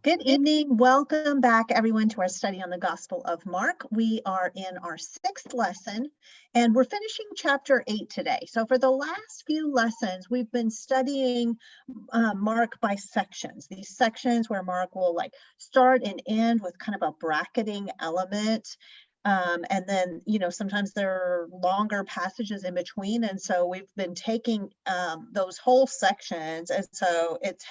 Good evening. Welcome back, everyone, to our study on the Gospel of Mark. We are in our 6th lesson, and we're finishing chapter 8 today. So for the last few lessons, we've been studying Mark by sections. These sections where Mark will start and end with kind of a bracketing element. And then, sometimes there are longer passages in between. And so we've been taking those whole sections. And so it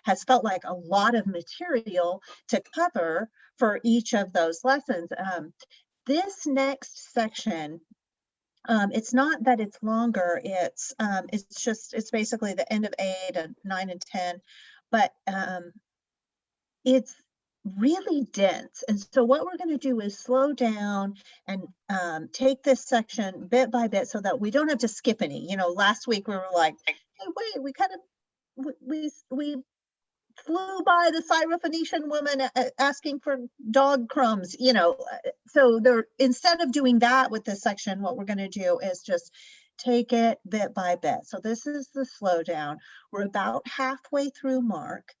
has felt like a lot of material to cover for each of those lessons. This next section, it's not that it's longer, it's basically the end of 8 and 9 and 10, but it's really dense. And so what we're going to do is slow down and take this section bit by bit so that we don't have to skip any. Last week we were like, hey, wait, we flew by the Syrophoenician woman asking for dog crumbs, so instead of doing that with this section, what we're going to do is just take it bit by bit. So this is the slowdown. We're about halfway through Mark.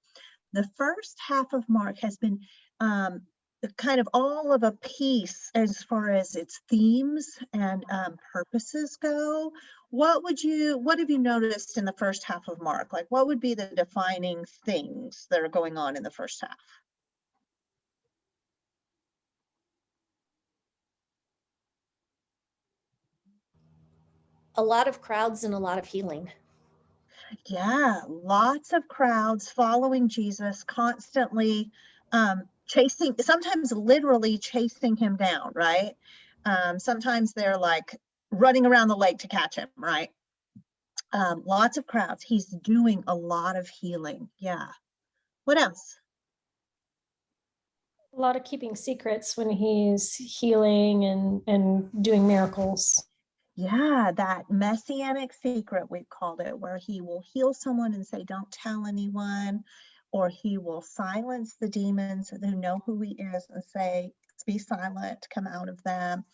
The first half of Mark has been kind of all of a piece as far as its themes and purposes go. What have you noticed in the first half of Mark? What would be the defining things that are going on in the first half? A lot of crowds and a lot of healing. Yeah, lots of crowds following Jesus, constantly chasing, sometimes literally chasing him down, right? Sometimes they're running around the lake to catch him, right? Lots of crowds. He's doing a lot of healing. Yeah. What else? A lot of keeping secrets when he's healing and doing miracles. Yeah, that messianic secret, we've called it, where he will heal someone and say, don't tell anyone, or he will silence the demons who know who he is and say, be silent, come out of them.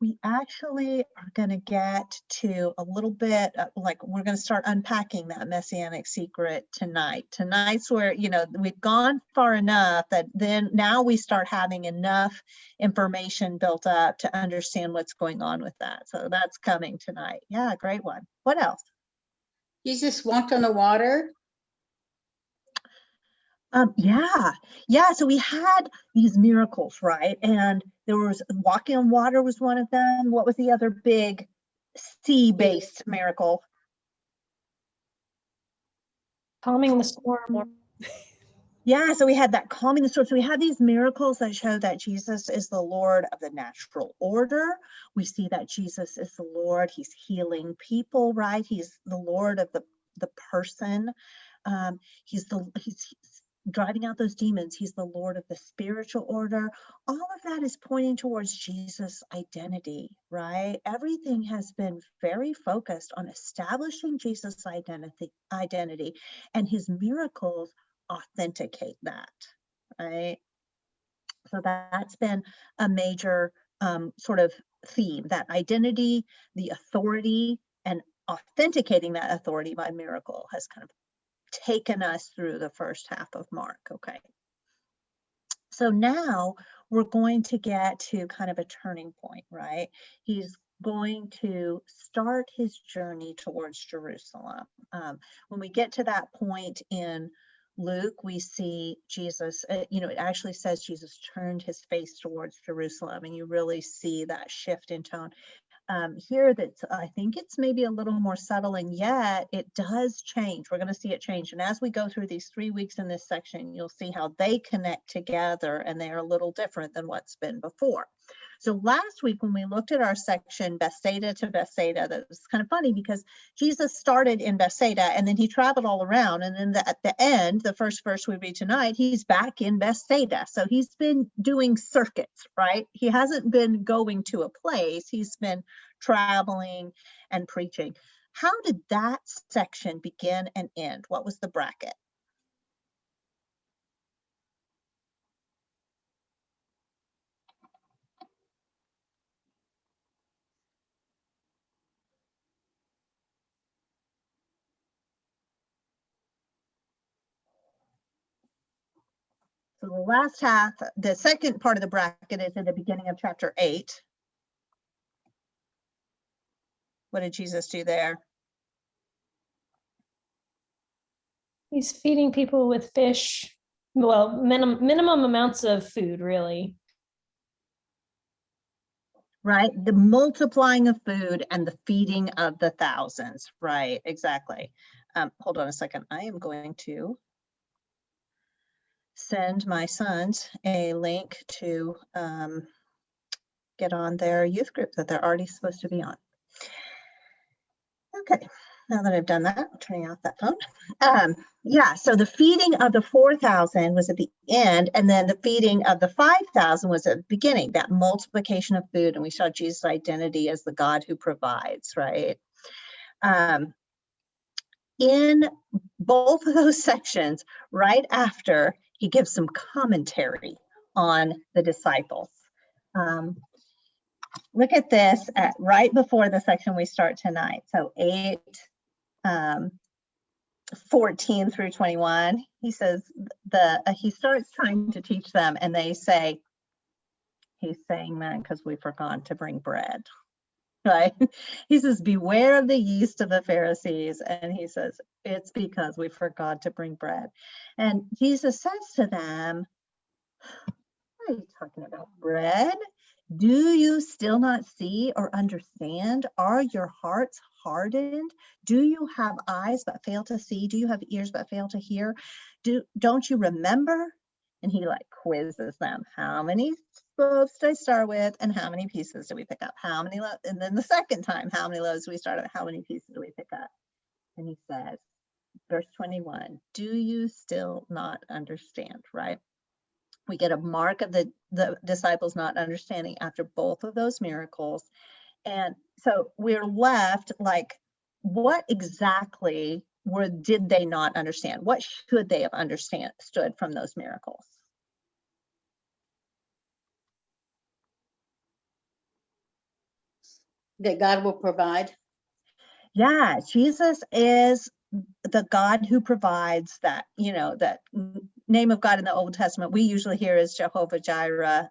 We actually are going to get to a little bit, we're going to start unpacking that messianic secret tonight. Tonight's where, we've gone far enough that then now we start having enough information built up to understand what's going on with that. So that's coming tonight. Yeah, great one. What else? Jesus walked on the water. Yeah. So we had these miracles, right? And there was walking on water was one of them. What was the other big sea-based miracle? Calming the storm. Yeah, so we had that calming the storm. So we have these miracles that show that Jesus is the Lord of the natural order. We see that Jesus is the Lord. He's healing people, right? He's the Lord of the person. He's driving out those demons. He's the Lord of the spiritual order. All of that is pointing towards Jesus' identity, right? Everything has been very focused on establishing Jesus' identity, and his miracles authenticate that, right? So that's been a major sort of theme, that identity, the authority, and authenticating that authority by miracle has kind of taken us through the first half of Mark. Okay. So now we're going to get to kind of a turning point, right? He's going to start his journey towards Jerusalem. When we get to that point in Luke, we see Jesus, it actually says Jesus turned his face towards Jerusalem, and you really see that shift in tone. Here, I think it's maybe a little more subtle, and yet it does change. We're going to see it change. And as we go through these 3 weeks in this section, you'll see how they connect together, and they are a little different than what's been before. So last week, when we looked at our section, Bethsaida to Bethsaida, that was kind of funny because Jesus started in Bethsaida and then he traveled all around. And then at the end, the first verse we read tonight, he's back in Bethsaida. So he's been doing circuits, right? He hasn't been going to a place. He's been traveling and preaching. How did that section begin and end? What was the bracket? So the last half, the second part of the bracket is in the beginning of chapter 8. What did Jesus do there? He's feeding people with fish. Well, minimum amounts of food, really. Right? The multiplying of food and the feeding of the thousands. Right, exactly. Hold on a second. I am going to send my sons a link to get on their youth group that they're already supposed to be on. Okay, now that I've done that, I'm turning off that phone. Yeah, so the feeding of the 4,000 was at the end, and then the feeding of the 5,000 was at the beginning, that multiplication of food, and we saw Jesus' identity as the God who provides, right? In both of those sections, right after, he gives some commentary on the disciples. Look at this right before the section we start tonight. So 8:14 through 21, he says he starts trying to teach them, and they say, he's saying that because we forgot to bring bread, right? He says, beware of the yeast of the Pharisees, and he says, it's because we forgot to bring bread. And Jesus says to them, what are you talking about, bread? Do you still not see or understand? Are your hearts hardened? Do you have eyes but fail to see? Do you have ears but fail to hear? Don't you remember? And he like quizzes them. How many loaves did I start with? And how many pieces did we pick up? How many loaves? And then the second time, how many loaves did we start with? How many pieces do we pick up? And he says, verse 21, do you still not understand, right? We get a mark of the disciples not understanding after both of those miracles. And so we're left like, what exactly did they not understand? What should they have understood from those miracles? That God will provide. Yeah, Jesus is the God who provides. That, you know, that name of God in the Old Testament we usually hear is Jehovah Jireh.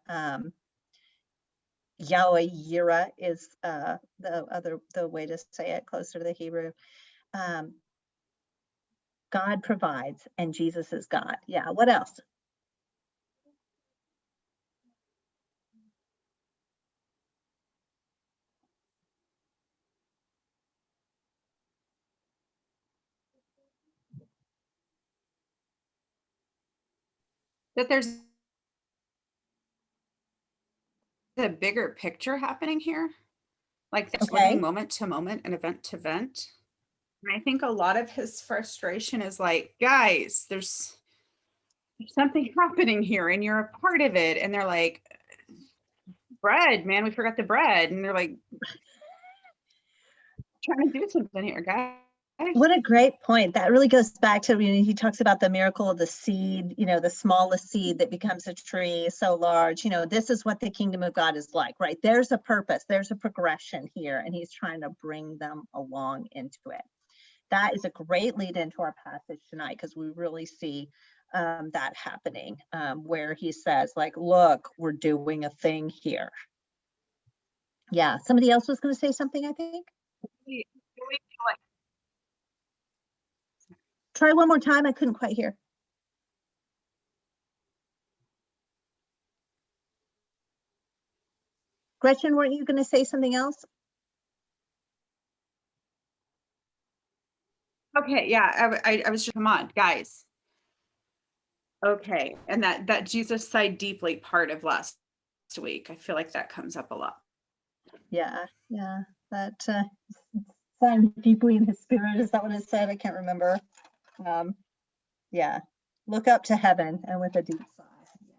Yahweh Yireh is the way to say it, closer to the Hebrew. God provides, and Jesus is God. Yeah, what else? That there's a bigger picture happening here, like it's Okay. living moment to moment and event to event. And I think a lot of his frustration is like, guys, there's something happening here and you're a part of it. And they're like, bread, man, we forgot the bread. And they're like, trying to do something here, guys. What a great point. That really goes back to, you know, he talks about the miracle of the seed, you know, the smallest seed that becomes a tree so large. You know, this is what the kingdom of God is like, right? There's a purpose, there's a progression here, and he's trying to bring them along into it. That is a great lead into our passage tonight, because we really see that happening, where he says, like, look, we're doing a thing here. Yeah, somebody else was going to say something, I think. Try one more time. I couldn't quite hear. Gretchen, weren't you going to say something else? Okay, yeah, I was just, come on, guys. Okay, and that Jesus sighed deeply part of last week, I feel like that comes up a lot. Yeah, that signed deeply in his spirit. Is that what it said? I can't remember. Yeah, look up to heaven and with a deep sigh. Yeah.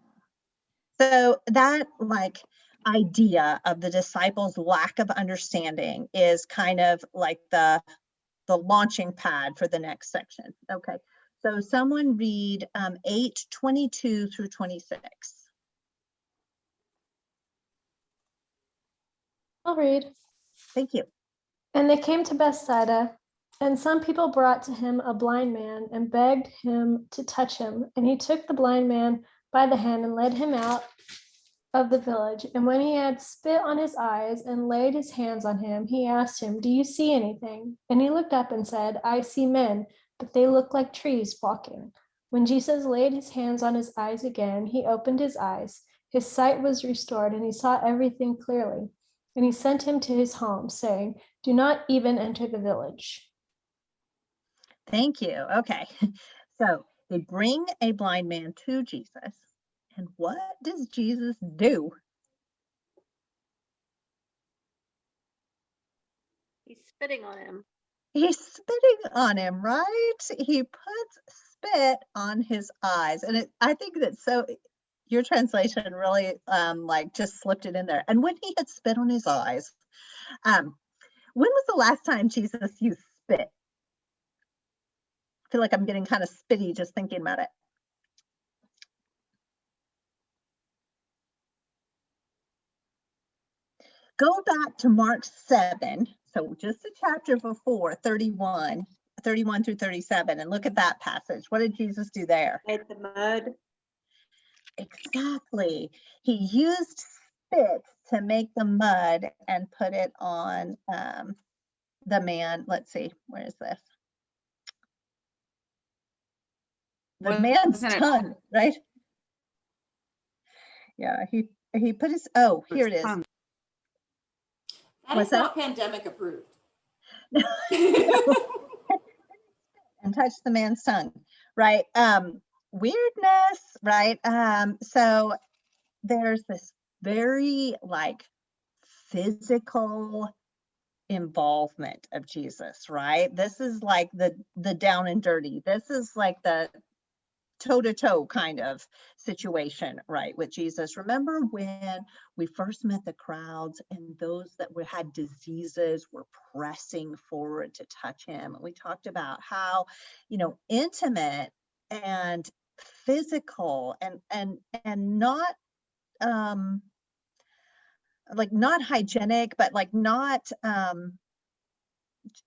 So that like idea of the disciples' lack of understanding is kind of like the launching pad for the next section. Okay, so someone read 8:22 through 26. I'll read. Thank you. And they came to Bethsaida, and some people brought to him a blind man and begged him to touch him. And he took the blind man by the hand and led him out of the village. And when he had spit on his eyes and laid his hands on him, he asked him, "Do you see anything?" And he looked up and said, "I see men, but they look like trees walking." When Jesus laid his hands on his eyes again, he opened his eyes. His sight was restored, and he saw everything clearly. And he sent him to his home, saying, "Do not even enter the village." Thank you. Okay. So they bring a blind man to Jesus. And what does Jesus do? He's spitting on him. He's spitting on him, right? He puts spit on his eyes. And I think that your translation really like just slipped it in there. And when he had spit on his eyes, when was the last time Jesus used spit? I feel like I'm getting kind of spitty just thinking about it. Go back to Mark 7, so just a chapter before, 31 through 37, and look at that passage. What did Jesus do there? Made the mud. Exactly. He used spit to make the mud and put it on the man. Let's see, where is this? The man's tongue, right? Yeah, he put his, oh, here it is. That is not pandemic approved. And touch the man's tongue, right? Weirdness, right? So there's this very like physical involvement of Jesus, right? This is like the down and dirty. This is like the toe-to-toe kind of situation, right, with Jesus. Remember when we first met the crowds and those that had diseases were pressing forward to touch him? And we talked about how, intimate and physical and not like not hygienic, but like not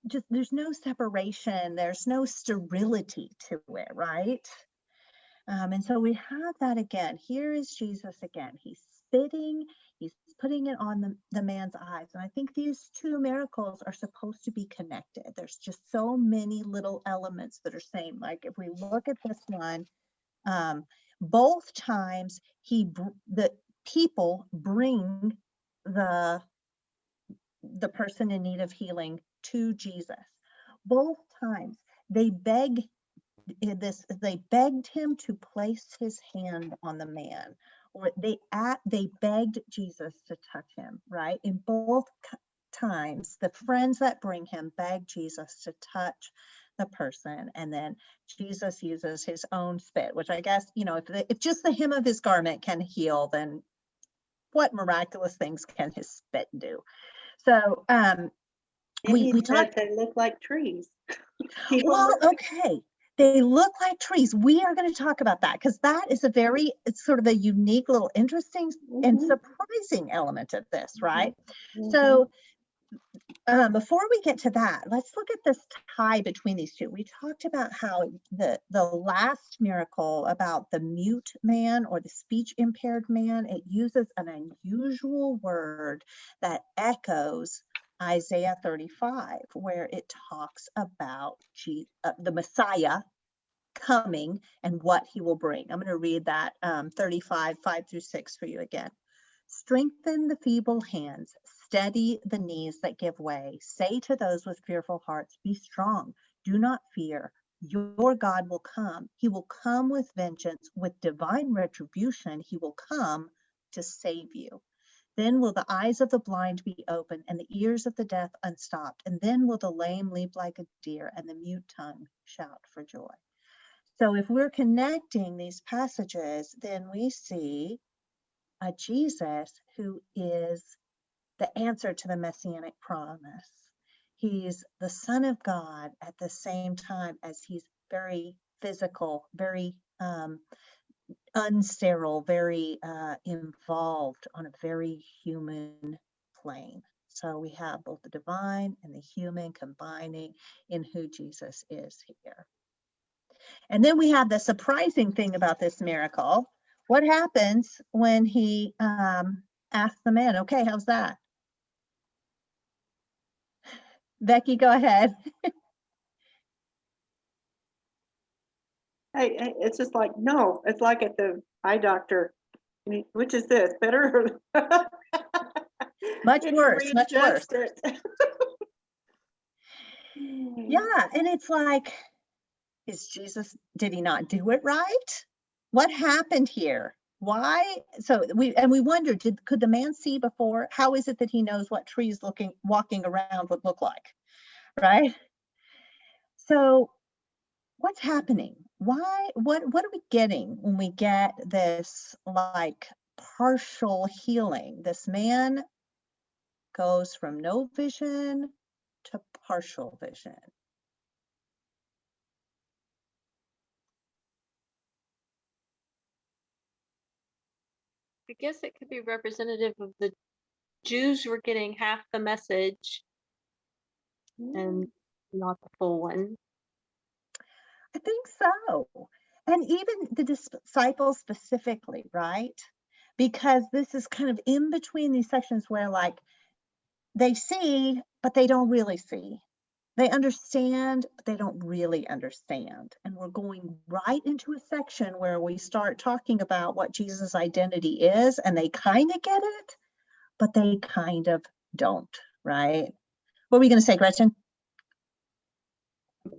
just, there's no separation, there's no sterility to it, right? And so we have that again. Here is Jesus again. He's spitting, he's putting it on the man's eyes. And I think these two miracles are supposed to be connected. There's just so many little elements that are same. Like if we look at this one, both times the people bring the person in need of healing to Jesus. Both times they begged him to place his hand on the man, or they begged Jesus to touch him, right? In both times, the friends that bring him beg Jesus to touch the person, and then Jesus uses his own spit, which I guess, if just the hem of his garment can heal, then what miraculous things can his spit do? So we talked, they look like trees. well, okay, they look like trees. We are going to talk about that because that is it's sort of a unique little interesting and surprising element of this, right? So before we get to that, let's look at this tie between these two. We talked about how the last miracle about the mute man or the speech impaired man, it uses an unusual word that echoes Isaiah 35, where it talks about the Messiah coming and what he will bring. I'm going to read that 35, 5-6 for you again. Strengthen the feeble hands, steady the knees that give way. Say to those with fearful hearts, be strong, do not fear. Your God will come. He will come with vengeance, with divine retribution. He will come to save you. Then will the eyes of the blind be opened and the ears of the deaf unstopped. And then will the lame leap like a deer and the mute tongue shout for joy. So if we're connecting these passages, then we see a Jesus who is the answer to the messianic promise. He's the Son of God at the same time as he's very physical, very unsterile, very involved on a very human plane. So we have both the divine and the human combining in who Jesus is here. And then we have the surprising thing about this miracle, What happens when he asks the man, okay, how's that? Becky, go ahead. It's just like, no, it's like at the eye doctor. Which is this, better? Much And he worse, much worse. readjusts it. Yeah, and it's like, did he not do it right? What happened here? Why? So we wondered, could the man see before? How is it that he knows what trees walking around would look like? Right? So what's happening? What are we getting when we get this like partial healing? This man goes from no vision to partial vision. I guess it could be representative of the Jews were getting half the message and not the full one. I think so. And even the disciples specifically, right? Because this is kind of in between these sections where like they see, but they don't really see. They understand, but they don't really understand. And we're going right into a section where we start talking about what Jesus' identity is, and they kind of get it, but they kind of don't, right? What were you going to say, Gretchen?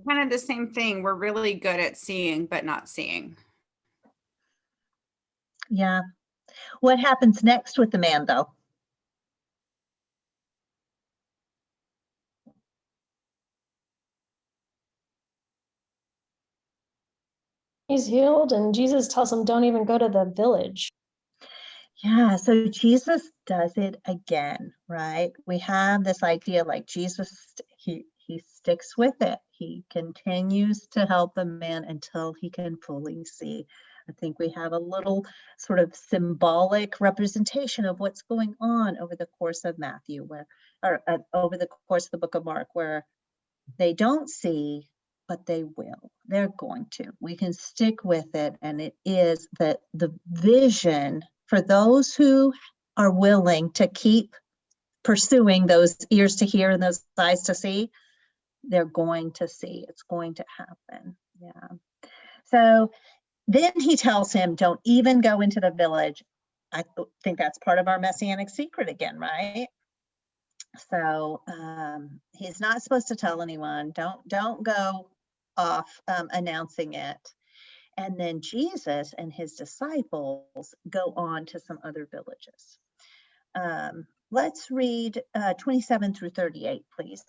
Kind of the same thing. We're really good at seeing, but not seeing. Yeah. What happens next with the man, though? He's healed, and Jesus tells him, don't even go to the village. Yeah, so Jesus does it again, right? We have this idea like Jesus, he sticks with it. He continues to help the man until he can fully see. I think we have a little sort of symbolic representation of what's going on over the course of Matthew, over the course of the book of Mark, where they don't see, but they will. They're going to. We can stick with it, and it is that the vision for those who are willing to keep pursuing those ears to hear and those eyes to see, they're going to see. It's going to happen. Yeah. So then he tells him, don't even go into the village. I think that's part of our messianic secret again, right? So he's not supposed to tell anyone. Don't go off announcing it. And then Jesus and his disciples go on to some other villages. Let's read 27 through 38, please.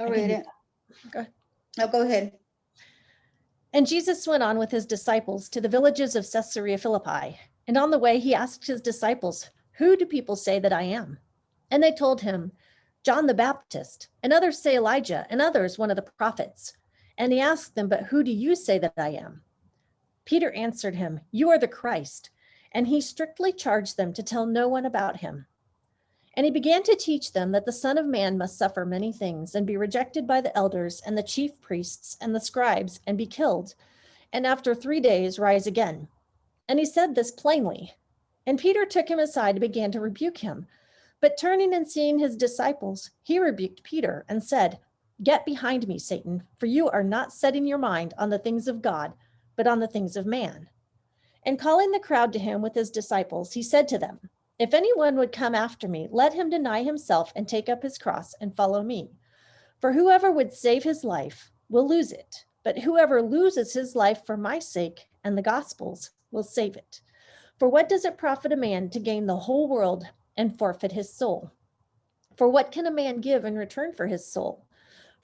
I'll I read can it. Oh, go ahead. And Jesus went on with his disciples to the villages of Caesarea Philippi. And on the way, he asked his disciples, who do people say that I am? And they told him, John the Baptist, and others say Elijah, and others one of the prophets. And he asked them, but who do you say that I am? Peter answered him, you are the Christ. And he strictly charged them to tell no one about him. And he began to teach them that the Son of Man must suffer many things and be rejected by the elders and the chief priests and the scribes and be killed, and after 3 days rise again. And he said this plainly. And Peter took him aside and began to rebuke him. But turning and seeing his disciples, he rebuked Peter and said, get behind me, Satan, for you are not setting your mind on the things of God, but on the things of man. And calling the crowd to him with his disciples, he said to them, if anyone would come after me, let him deny himself and take up his cross and follow me. For whoever would save his life will lose it, but whoever loses his life for my sake and the gospel's will save it. For what does it profit a man to gain the whole world and forfeit his soul? For what can a man give in return for his soul?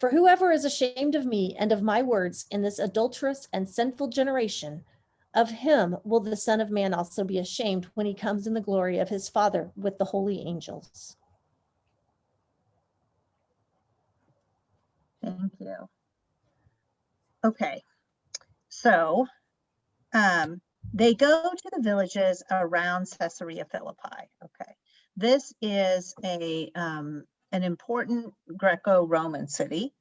For whoever is ashamed of me and of my words in this adulterous and sinful generation, of him will the Son of Man also be ashamed when he comes in the glory of his Father with the holy angels. Thank you. Okay. So they go to the villages around Caesarea Philippi. Okay, this is an important Greco-Roman city.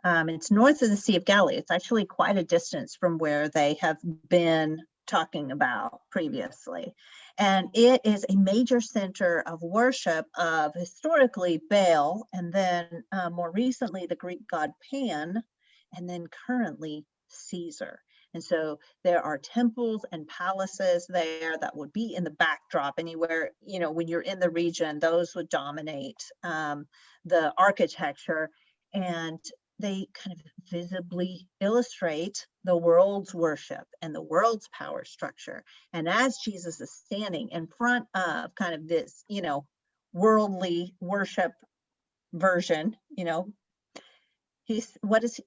It's north of the Sea of Galilee. It's actually quite a distance from where they have been talking about previously. And it is a major center of worship of historically Baal, and then more recently the Greek god Pan, and then currently Caesar. And so there are temples and palaces there that would be in the backdrop anywhere, you know, when you're in the region, those would dominate the architecture. And they kind of visibly illustrate the world's worship and the world's power structure. And as Jesus is standing in front of kind of this, you know, worldly worship version, you know, what is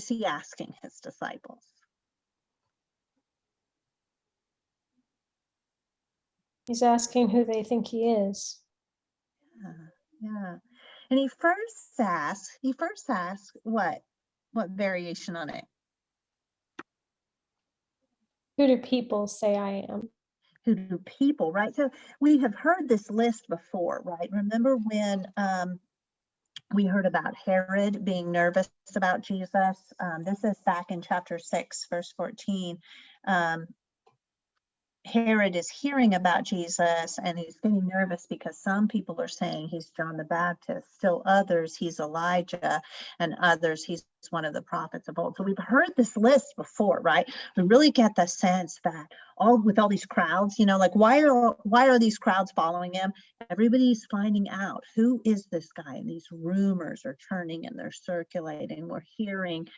he asking his disciples? He's asking who they think he is. Yeah. And he first asks what variation on it? Who do people say I am? Who do people, right? So we have heard this list before, right? Remember when we heard about Herod being nervous about Jesus? This is back in chapter 6, verse 14. Herod is hearing about Jesus and he's getting nervous because some people are saying he's John the Baptist, still others he's Elijah, and others he's one of the prophets of old. So we've heard this list before, right? We really get the sense that with all these crowds, you know, like why are these crowds following him? Everybody's finding out who is this guy, and these rumors are churning and they're circulating. We're hearing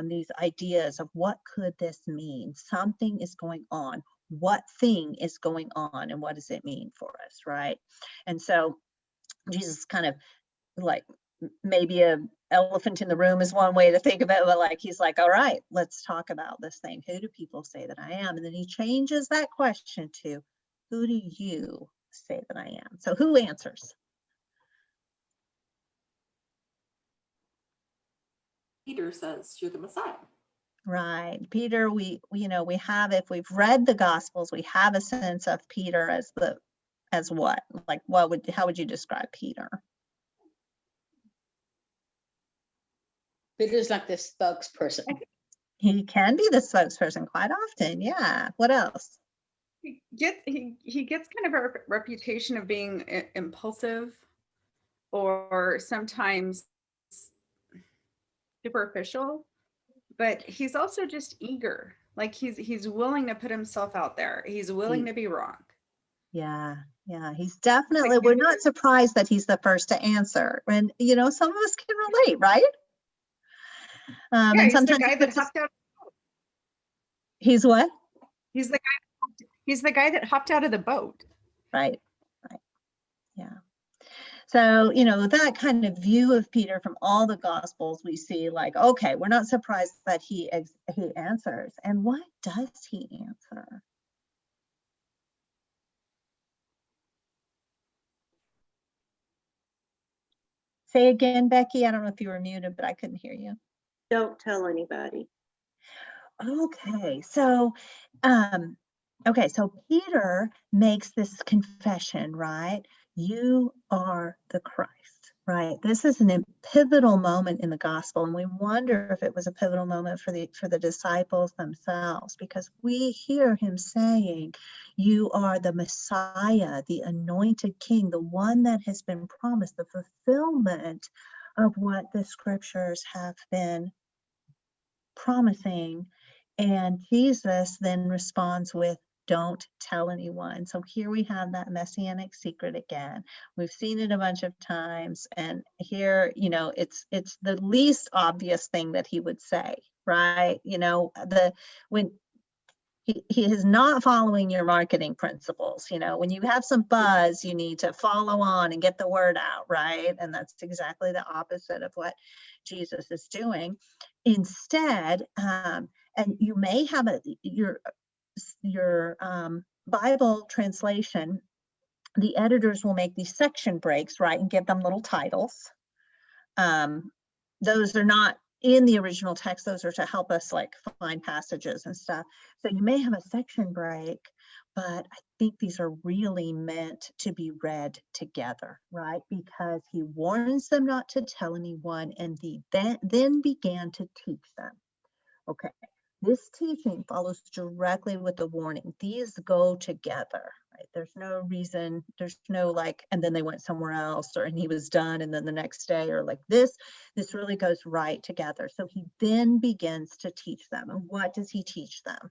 these ideas of what could this mean? Something is going on. What thing is going on and what does it mean for us, right? And so Jesus kind of like, maybe a elephant in the room is one way to think of it, but like he's like, all right, let's talk about this thing. Who do people say that I am? And then he changes that question to, who do you say that I am? So who answers? Peter says, you're the Messiah. Right. Peter, we have, if we've read the Gospels, we have a sense of Peter as what? Like how would you describe Peter? Peter's like the spokesperson. He can be the spokesperson quite often. Yeah. What else? He gets kind of a reputation of being impulsive or sometimes superficial, but he's also just eager. Like he's willing to put himself out there. He's willing to be wrong. Yeah, he's definitely, we're not surprised that he's the first to answer. And, you know, some of us can relate, right? Yeah, and he's sometimes the guy that hopped out. He's what? He's the guy that hopped out of the boat. Right. Yeah. So, you know, that kind of view of Peter from all the Gospels, we see like, okay, we're not surprised that he answers. And what does he answer? Say again, Becky. I don't know if you were muted, but I couldn't hear you. Don't tell anybody. Okay, so Peter makes this confession, right? You are the Christ, right? This is a pivotal moment in the gospel, and we wonder if it was a pivotal moment for the disciples themselves, because we hear him saying, you are the Messiah, the anointed king, the one that has been promised, the fulfillment of what the scriptures have been promising. And Jesus then responds with, don't tell anyone. So here we have that messianic secret again. We've seen it a bunch of times, and here, you know, it's the least obvious thing that he would say, right? You know, when he is not following your marketing principles. You know, when you have some buzz, you need to follow on and get the word out, right? And that's exactly the opposite of what Jesus is doing. Instead, and you may have your Bible translation, the editors will make these section breaks, right, and give them little titles. Those are not in the original text, those are to help us like find passages and stuff. So you may have a section break, but I think these are really meant to be read together, right? Because he warns them not to tell anyone, and he then began to teach them. Okay, this teaching follows directly with the warning. These go together, right? There's no reason, there's no like, and then they went somewhere else, or and he was done, and then the next day, or like this really goes right together. So he then begins to teach them. And what does he teach them?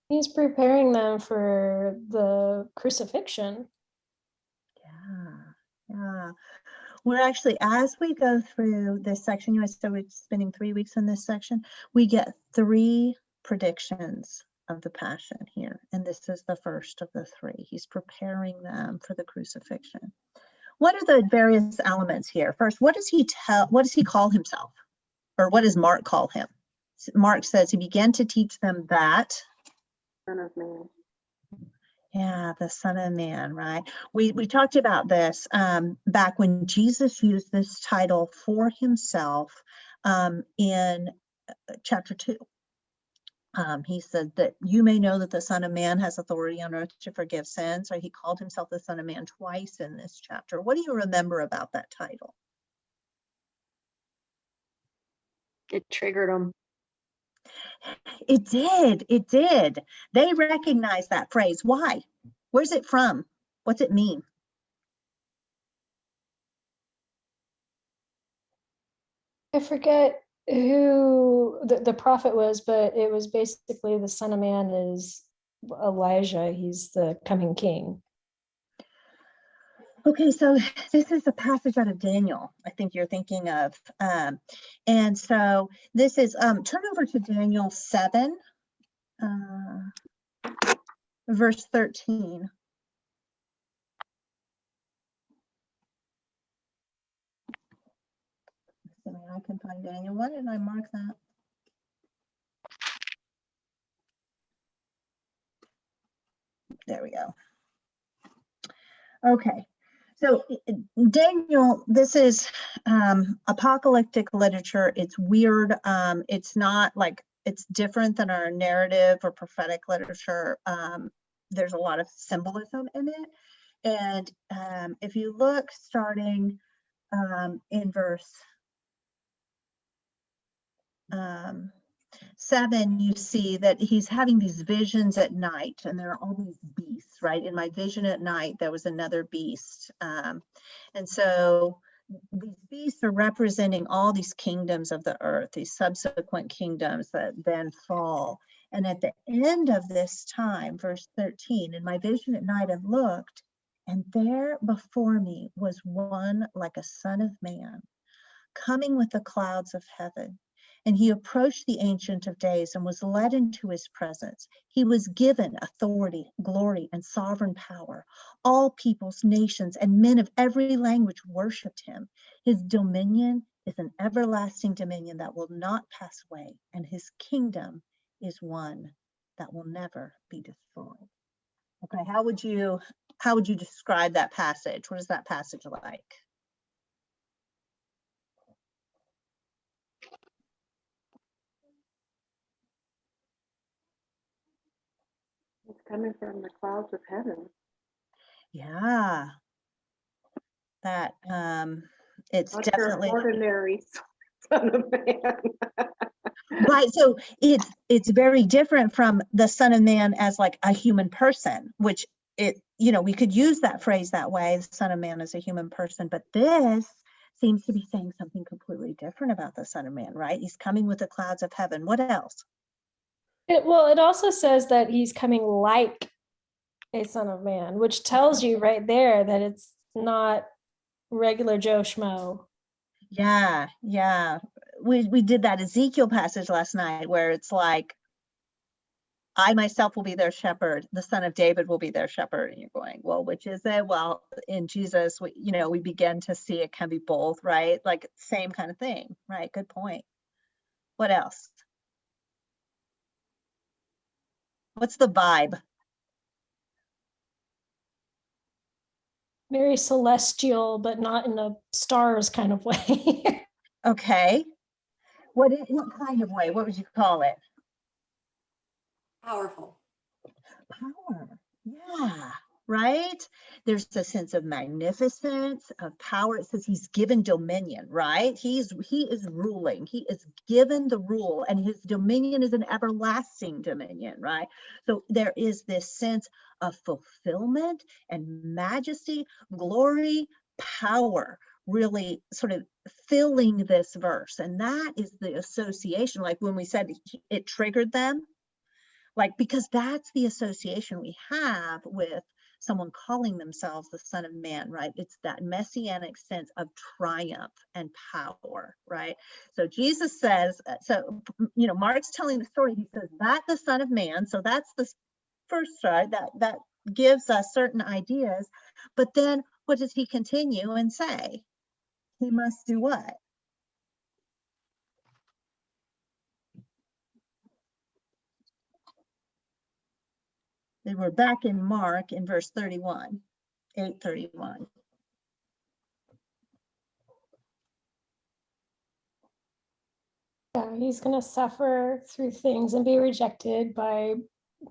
He's preparing them for the crucifixion. Yeah. We're actually, as we go through this section, so we're spending 3 weeks in this section, we get 3 predictions of the passion here. And this is the first of the 3. He's preparing them for the crucifixion. What are the various elements here? First, what does he call himself? Or what does Mark call him? Mark says he began to teach them that. Son of Man. Yeah, the Son of Man, right? We talked about this back when Jesus used this title for himself in chapter 2. He said that you may know that the Son of Man has authority on earth to forgive sins. So he called himself the Son of Man twice in this chapter. What do you remember about that title? It triggered them. It did. They recognized that phrase. Why? Where's it from? What's it mean? I forget who the prophet was, but it was basically the Son of Man is Elijah. He's the coming king. Okay, so this is a passage out of Daniel, I think you're thinking of. And so this is, turn over to Daniel 7, verse 13. I can find Daniel. Why didn't I mark that? There we go. Okay, so Daniel, this is apocalyptic literature. It's weird. It's not like, it's different than our narrative or prophetic literature. There's a lot of symbolism in it. And if you look starting in verse 7, you see that he's having these visions at night, and there are all these beasts, right? In my vision at night, there was another beast. And so these beasts are representing all these kingdoms of the earth, these subsequent kingdoms that then fall. And at the end of this time, verse 13, in my vision at night, I've looked, and there before me was one like a son of man, coming with the clouds of heaven. And he approached the Ancient of Days and was led into his presence. He was given authority, glory, and sovereign power. All peoples, nations, and men of every language worshiped him. His dominion is an everlasting dominion that will not pass away, and his kingdom is one that will never be destroyed. Okay, how would you describe that passage? What is that passage like? It's coming from the clouds of heaven. Yeah, that it's Not definitely your ordinary Son of Man. right. So it's very different from the Son of Man as like a human person, which we could use that phrase that way, the Son of Man as a human person, but this seems to be saying something completely different about the Son of Man, right? He's coming with the clouds of heaven. What else? It also says that he's coming like a Son of Man, which tells you right there that it's not regular Joe Schmo. Yeah. We did that Ezekiel passage last night where it's like, I myself will be their shepherd, the Son of David will be their shepherd. And you're going, well, which is it? Well, in Jesus, we begin to see it can be both, right? Like same kind of thing, right? Good point. What else? What's the vibe? Very celestial, but not in a stars kind of way. Okay. What kind of way? What would you call it? Powerful. Power. Yeah. Right? There's a sense of magnificence, of power. It says he's given dominion, right? He is ruling. He is given the rule, and his dominion is an everlasting dominion, right? So there is this sense of fulfillment and majesty, glory, power, really sort of filling this verse. And that is the association. Like when we said it triggered them, like, because that's the association we have with someone calling themselves the Son of Man, right? It's that messianic sense of triumph and power, right? So Jesus says, Mark's telling the story. He says that the Son of Man. So that's the first side that gives us certain ideas. But then what does he continue and say? He must do what? They were back in Mark in verse 31, 8:31. Yeah, he's going to suffer through things and be rejected by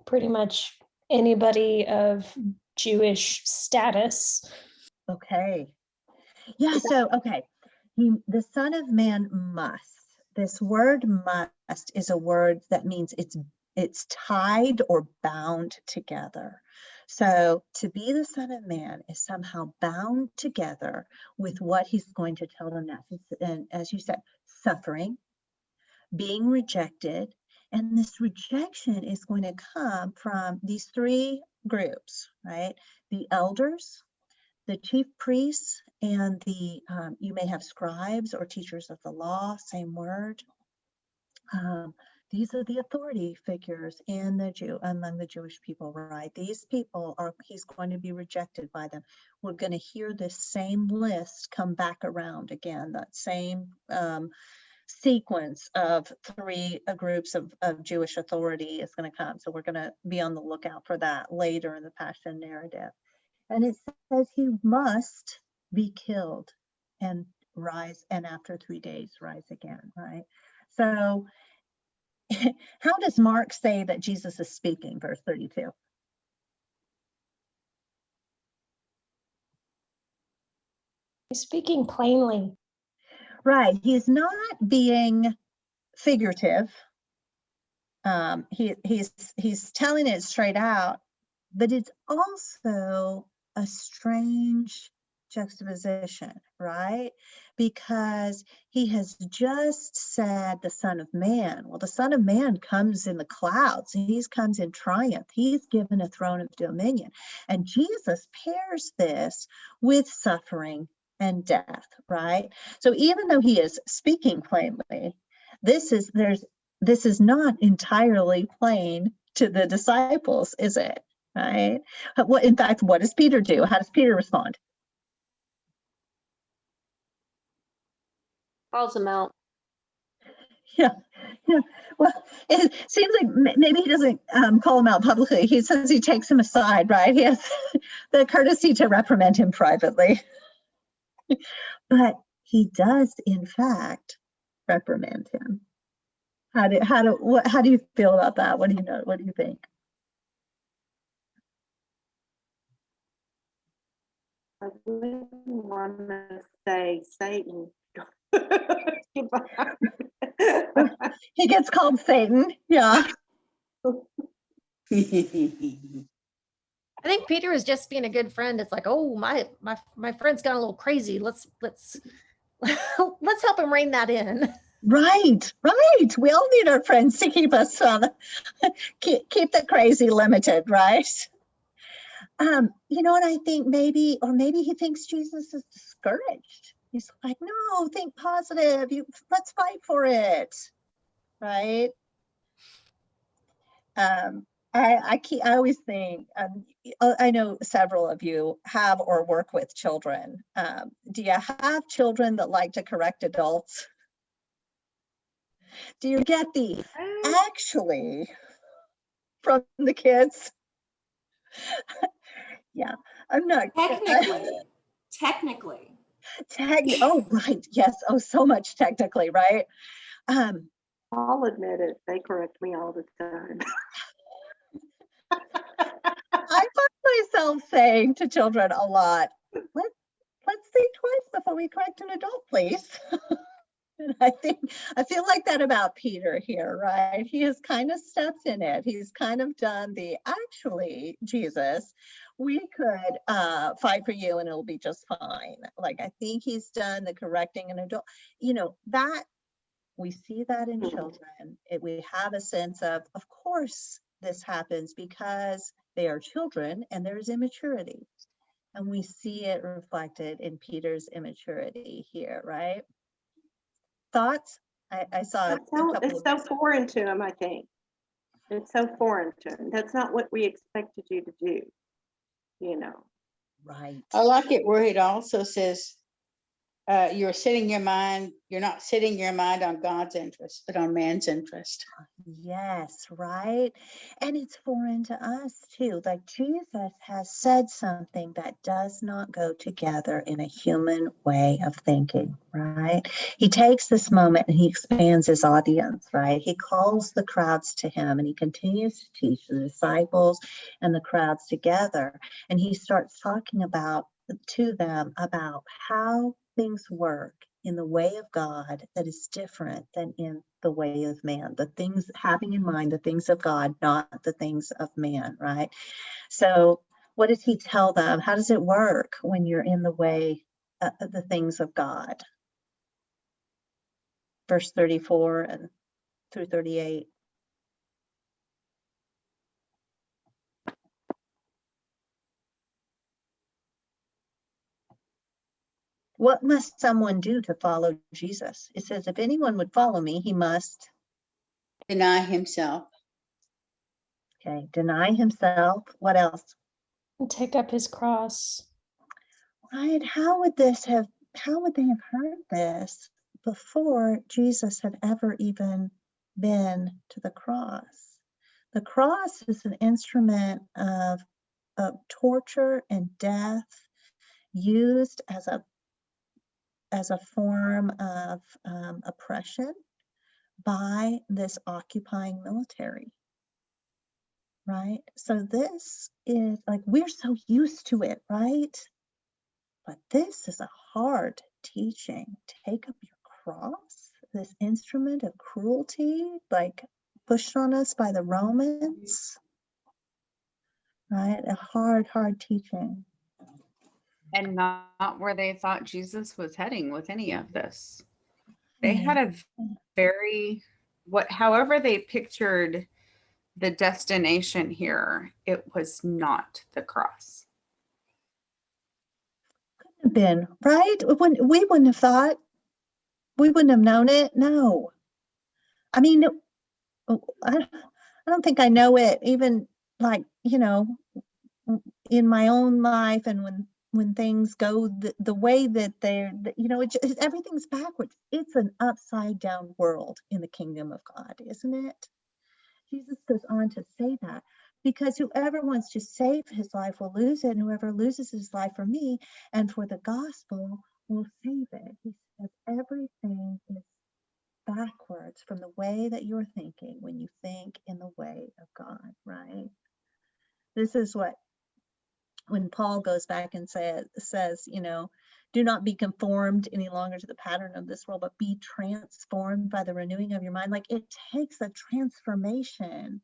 pretty much anybody of Jewish status. Okay. Yeah, so, okay. The Son of Man must. This word must is a word that means it's tied or bound together. So to be the Son of Man is somehow bound together with what he's going to tell them next. And as you said, suffering, being rejected, and this rejection is going to come from these three groups, right? The elders, the chief priests, and you may have scribes or teachers of the law, same word. These are the authority figures among the Jewish people, right? These people he's going to be rejected by them. We're going to hear this same list come back around again, that same sequence of three groups of Jewish authority is going to come. So we're going to be on the lookout for that later in the Passion narrative. And it says he must be killed and rise, and after 3 days rise again, right? So how does Mark say that Jesus is speaking, verse 32? He's speaking plainly. Right, he's not being figurative. He's telling it straight out, but it's also a strange juxtaposition, right? Because he has just said the Son of Man. Well, the Son of Man comes in the clouds. He comes in triumph. He's given a throne of dominion. And Jesus pairs this with suffering and death, right? So even though he is speaking plainly, this is not entirely plain to the disciples, is it? Right? In fact, what does Peter do? How does Peter respond? Calls him out. Yeah. Well, it seems like maybe he doesn't call him out publicly. He says he takes him aside, right? He has the courtesy to reprimand him privately. But he does, in fact, reprimand him. How do you feel about that? What do you know? What do you think? I wouldn't want to say Satan. He gets called Satan. Yeah. I think Peter is just being a good friend. It's like, oh, my friend's gone a little crazy. Let's let's help him rein that in. Right. We all need our friends to keep us keep the crazy limited, right? What I think maybe he thinks Jesus is discouraged. He's like, no, think positive. Let's fight for it, right? I always think, I know several of you have or work with children. Do you have children that like to correct adults? Do you get the actually from the kids? Yeah, I'm not. Technically. Oh, right. Yes. Oh, so much technically, right? I'll admit it. They correct me all the time. I find myself saying to children a lot, let's think twice before we correct an adult, please. And I feel like that about Peter here, right? He has kind of stepped in it. He's kind of done actually, Jesus, we could fight for you and it'll be just fine. Like, I think he's done the correcting an adult, that we see that in children. We have a sense of course, this happens because they are children and there's immaturity. And we see it reflected in Peter's immaturity here, right? Thoughts? I saw It's so foreign to him, I think. It's so foreign to him. That's not what we expected you to do, Right. I like it where it also says, you're not setting your mind on God's interest, but on man's interest. Yes, right. And it's foreign to us too. Like, Jesus has said something that does not go together in a human way of thinking, right? He takes this moment and he expands his audience, right? He calls the crowds to him and he continues to teach the disciples and the crowds together. And he starts talking to them about how things work in the way of God that is different than in the way of man. The things, having in mind the things of God, not the things of man, right? So what does he tell them? How does it work when you're in the way of the things of God? Verse 34 and through 38. What must someone do to follow Jesus? It says, if anyone would follow me, he must Deny himself. Okay, deny himself. What else? And take up his cross. Right? How would they have heard this before Jesus had ever even been to the cross? The cross is an instrument of torture and death used as a form of oppression by this occupying military. Right? So this is like, we're so used to it, right? But this is a hard teaching. Take up your cross, this instrument of cruelty, like pushed on us by the Romans, right? A hard teaching. And not where they thought Jesus was heading with any of this. They had a very, however they pictured the destination here, it was not the cross. Couldn't have been, right? We wouldn't have thought, we wouldn't have known it. No. I mean, I don't think I know it even, like, in my own life, and when things go the way that they're, everything's backwards. It's an upside down world in the kingdom of God, isn't it? Jesus goes on to say that, because whoever wants to save his life will lose it, and whoever loses his life for me and for the gospel will save it. He says everything is backwards from the way that you're thinking when you think in the way of God, right? This is when Paul goes back and says, do not be conformed any longer to the pattern of this world, but be transformed by the renewing of your mind. Like, it takes a transformation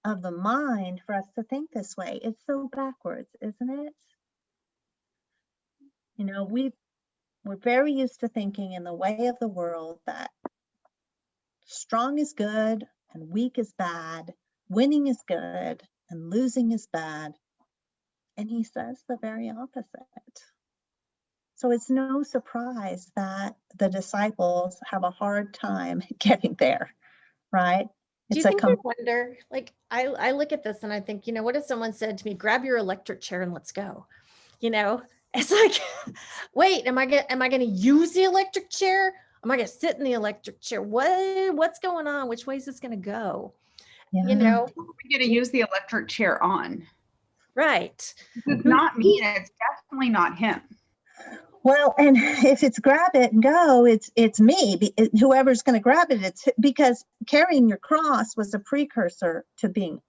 of the mind for us to think this way. It's so backwards, isn't it? We're very used to thinking in the way of the world that strong is good and weak is bad, winning is good and losing is bad. And he says the very opposite. So it's no surprise that the disciples have a hard time getting there, right? Do you think they wonder, like, I look at this and I think, what if someone said to me, grab your electric chair and let's go? It's like, wait, am I going to use the electric chair? Am I going to sit in the electric chair? What's going on? Which way is this going to go? We're going to use the electric chair on. Right. It's not me, and it's definitely not him. Well, and if it's grab it and go, it's me. Whoever's going to grab it, it's because carrying your cross was a precursor to being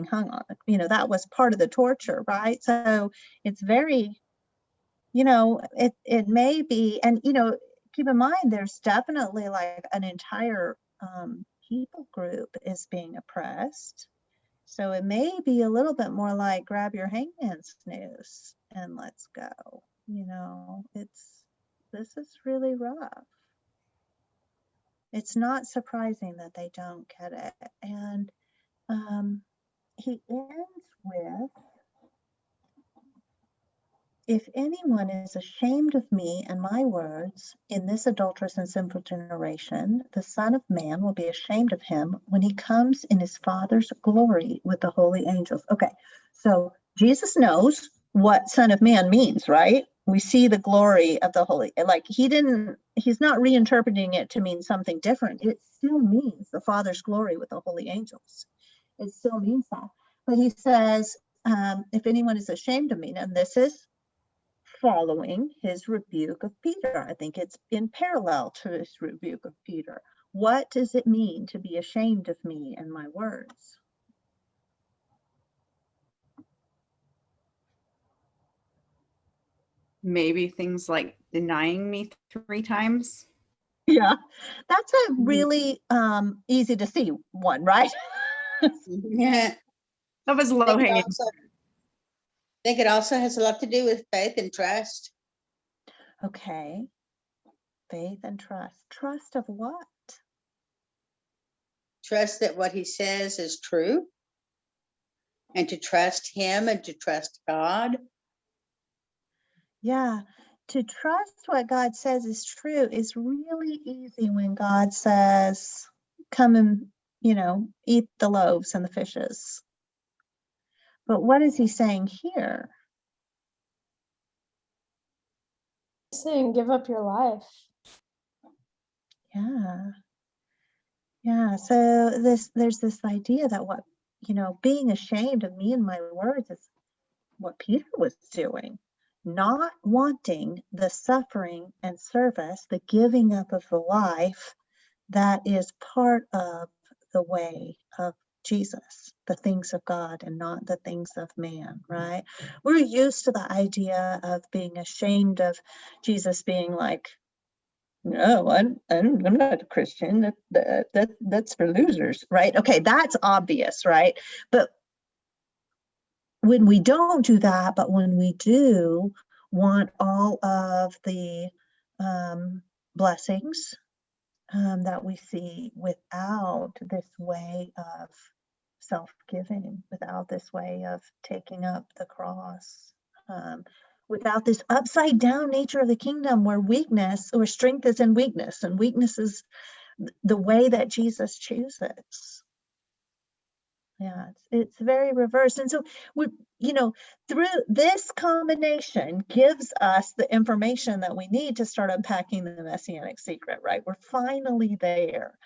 hung on it. You know, that was part of the torture, right? So it's very, you know, it may be, and you know, keep in mind, there's definitely like an entire people group is being oppressed. So it may be a little bit more like grab your hangman's noose and let's go. You know, this is really rough. It's not surprising that they don't get it. And he ends with, if anyone is ashamed of me and my words in this adulterous and sinful generation, the Son of Man will be ashamed of him when he comes in his Father's glory with the holy angels. Okay, so Jesus knows what Son of Man means, right? We see the glory of the holy, like he's not reinterpreting it to mean something different. It still means the Father's glory with the holy angels. It still means that. But he says, if anyone is ashamed of me, and this is following his rebuke of Peter. I think it's in parallel to his rebuke of Peter. What does it mean to be ashamed of me and my words? Maybe things like denying me 3 times. Yeah, that's a really easy to see one, right? Yeah. That was I low think it hanging. also- I think it also has a lot to do with faith and trust. Okay. Faith and trust. Trust of what? Trust that what he says is true, and to trust him and to trust God. Yeah. To trust what God says is true is really easy when God says, come and, you know, eat the loaves and the fishes. But what is he saying here? He's saying, give up your life. Yeah. Yeah. So there's this idea that what, you know, being ashamed of me and my words is what Peter was doing, not wanting the suffering and service, the giving up of the life that is part of the way of Jesus, the things of God and not the things of man, right? We're used to the idea of being ashamed of Jesus being like, no, I'm not a Christian. That's for losers, right? Okay, that's obvious, right? But when we don't do that, but when we do want all of the blessings that we see without this way of self-giving, without this way of taking up the cross, without this upside down nature of the kingdom where weakness or strength is in weakness and weakness is the way that Jesus chooses. Yeah, it's very reversed. And so we, you know, through this combination gives us the information that we need to start unpacking the messianic secret, right? We're finally there.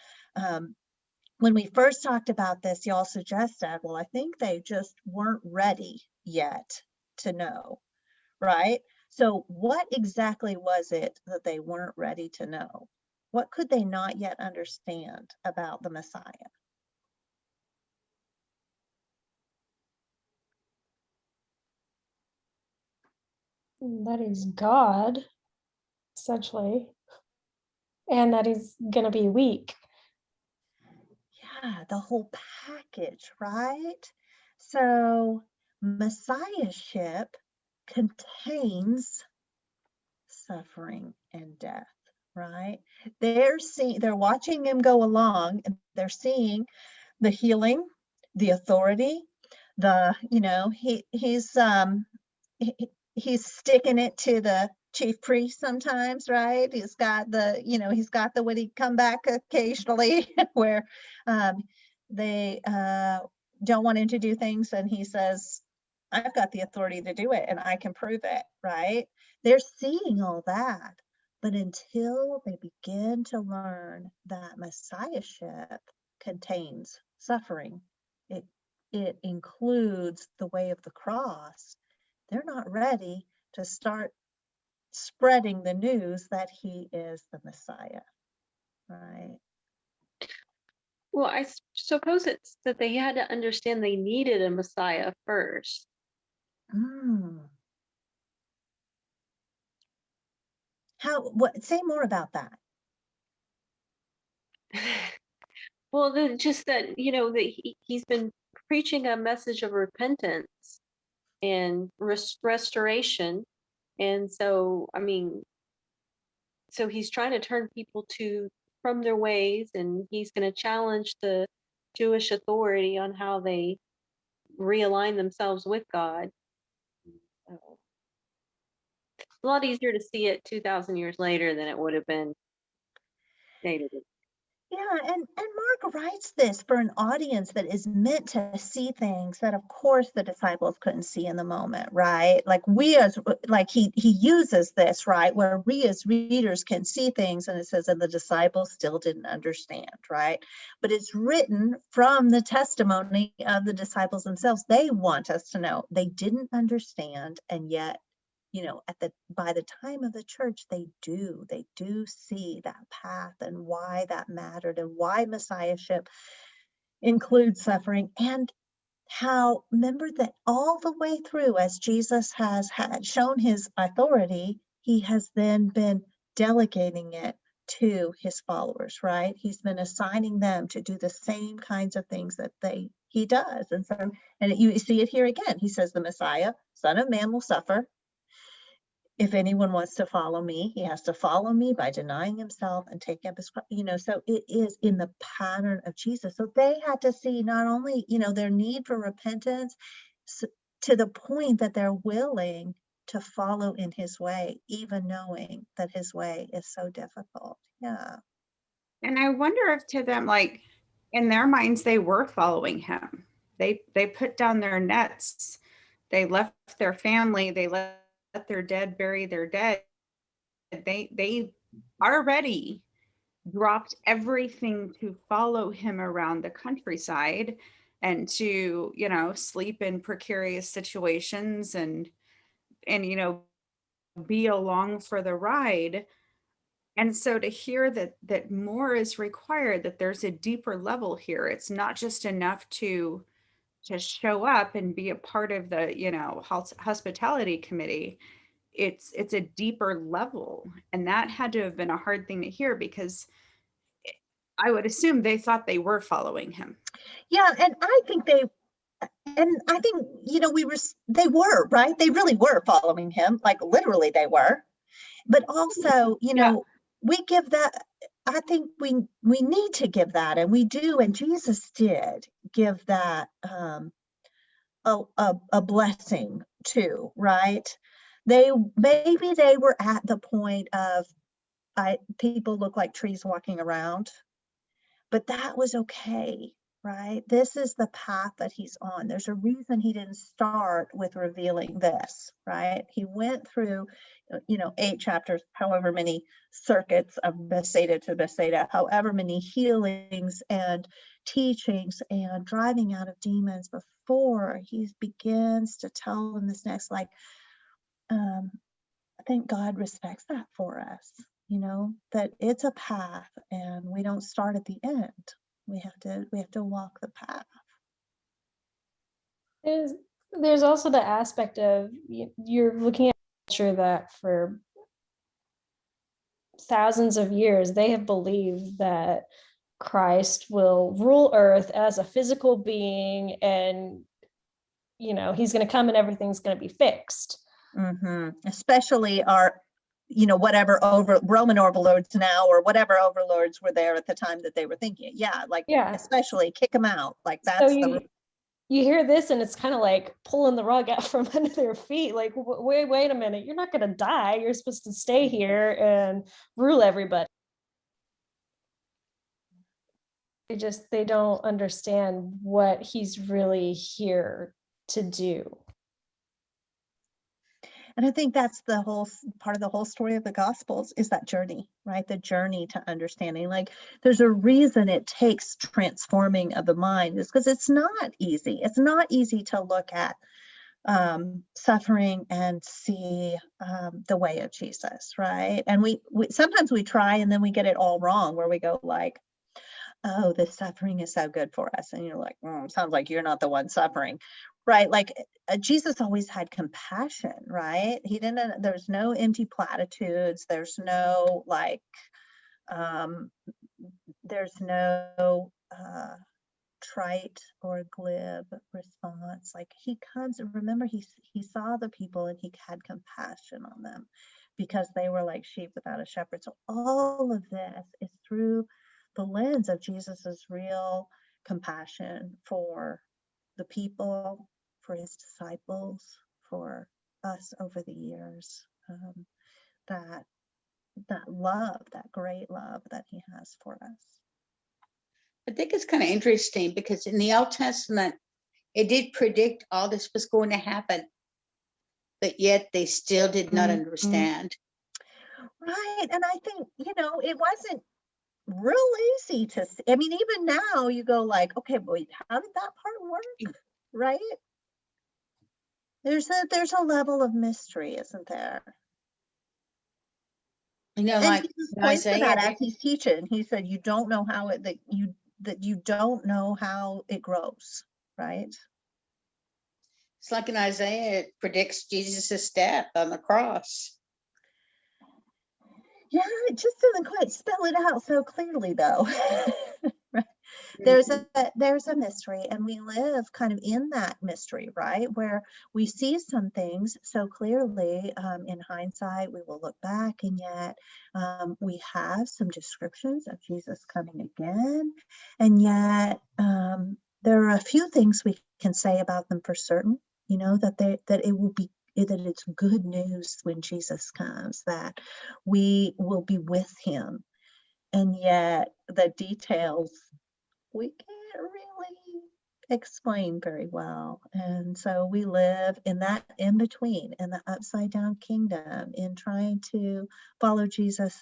When we first talked about this, y'all suggested, well, I think they just weren't ready yet to know, right? So what exactly was it that they weren't ready to know? What could they not yet understand about the Messiah? That he's God, essentially, and that he's going to be weak. Yeah, the whole package, right? So messiahship contains suffering and death, right? They're watching him go along and they're seeing the healing, the authority, he's sticking it to the chief priest sometimes, right? He's got the would he come back occasionally where they don't want him to do things and he says, I've got the authority to do it and I can prove it, right? They're seeing all that, but until they begin to learn that messiahship contains suffering, it includes the way of the cross, they're not ready to start spreading the news that he is the Messiah, right? Well, suppose it's that they had to understand they needed a Messiah first. Mm. Say more about that. Well, just that, that he's been preaching a message of repentance and restoration. And so, I mean, so he's trying to turn people from their ways, and he's going to challenge the Jewish authority on how they realign themselves with God. So, it's a lot easier to see it 2,000 years later than it would have been stated. Yeah, and Mark writes this for an audience that is meant to see things that, of course, the disciples couldn't see in the moment, right? Like he uses this, right, where we as readers can see things, and it says, and the disciples still didn't understand, right? But it's written from the testimony of the disciples themselves. They want us to know they didn't understand, and yet, by the time of the church, they do see that path and why that mattered and why messiahship includes suffering, and how, remember that all the way through, as Jesus has had shown his authority, he has then been delegating it to his followers, right? He's been assigning them to do the same kinds of things that he does. And so, and you see it here again. He says the Messiah, Son of Man, will suffer. If anyone wants to follow me, he has to follow me by denying himself and taking up his cross, so it is in the pattern of Jesus. So they had to see not only, their need for repentance, to the point that they're willing to follow in his way, even knowing that his way is so difficult. Yeah. And I wonder if to them, like in their minds, they were following him. They put down their nets. They left their family. They let their dead bury their dead. They already dropped everything to follow him around the countryside and to, sleep in precarious situations and be along for the ride. And so to hear that more is required, that there's a deeper level here, it's not just enough to show up and be a part of the hospitality committee. It's a deeper level, and that had to have been a hard thing to hear, because I would assume they thought they were following him. Yeah, and I think they were, right? They really were following him, like literally they were. But also, we give that, I think we need to give that, and we do, and Jesus did give that a blessing too, right? Maybe they were at the point of people look like trees walking around, but that was okay, right? This is the path that he's on. There's a reason he didn't start with revealing this, right? He went through, 8 chapters, however many circuits of Bethsaida to Bethsaida, however many healings and teachings and driving out of demons before he begins to tell them this next, I think God respects that for us, that it's a path and we don't start at the end. We have to walk the path. There's also the aspect of you're looking at a culture that for thousands of years they have believed that Christ will rule earth as a physical being, and he's going to come and everything's going to be fixed. Mm-hmm. Especially our, whatever Roman overlords now, or whatever overlords were there at the time that they were thinking it. Yeah, especially kick them out. Like that's so you hear this and it's kind of like pulling the rug out from under their feet. Like, wait a minute, you're not going to die. You're supposed to stay here and rule everybody. They don't understand what he's really here to do. And I think that's the whole part of the whole story of the Gospels is that journey, right? The journey to understanding. Like there's a reason it takes transforming of the mind, is because it's not easy. It's not easy to look at suffering and see the way of Jesus, right? And we sometimes we try and then we get it all wrong, where we go like, oh, this suffering is so good for us. And you're like, sounds like you're not the one suffering, right? Like Jesus always had compassion, right? He didn't, there's no empty platitudes. There's no like, there's no trite or glib response. Like he comes, remember he saw the people and he had compassion on them because they were like sheep without a shepherd. So all of this is through the lens of Jesus's real compassion for the people, for his disciples, for us over the years. That love, that great love that he has for us. I think it's kind of interesting because in the Old Testament, it did predict all this was going to happen, but yet they still did not understand. Right. And I think, it wasn't real easy to see. I mean, even now you go like, okay, wait, how did that part work? Right? There's a level of mystery, isn't there? You know, And like Jesus points to Isaiah, that as he's teaching. He said, you don't know how it, that you don't know how it grows, right? it's like in Isaiah, it predicts Jesus's death on the cross. Yeah, it just doesn't quite spell it out so clearly though. Right? There's a mystery, and we live kind of in that mystery, right? Where we see some things so clearly. In hindsight, we will look back, and yet we have some descriptions of Jesus coming again, and yet there are a few things we can say about them for certain. That it will be, that it's good news when Jesus comes, that we will be with him, and yet the details we can't really explain very well. And so we live in that in between, in the upside down kingdom, in trying to follow Jesus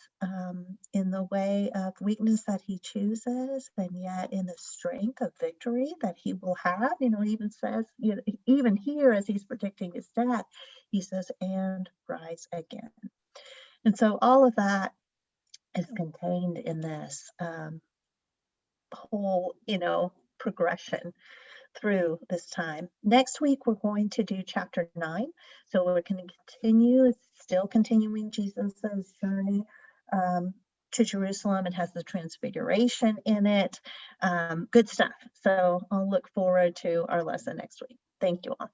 in the way of weakness that he chooses, and yet in the strength of victory that he will have. He even says, even here as he's predicting his death, he says, and rise again. And so all of that is contained in this whole, progression through this time. Next week, we're going to do chapter 9. So we're going to continue, still continuing Jesus's journey to Jerusalem. It has the transfiguration in it. Good stuff. So I'll look forward to our lesson next week. Thank you all.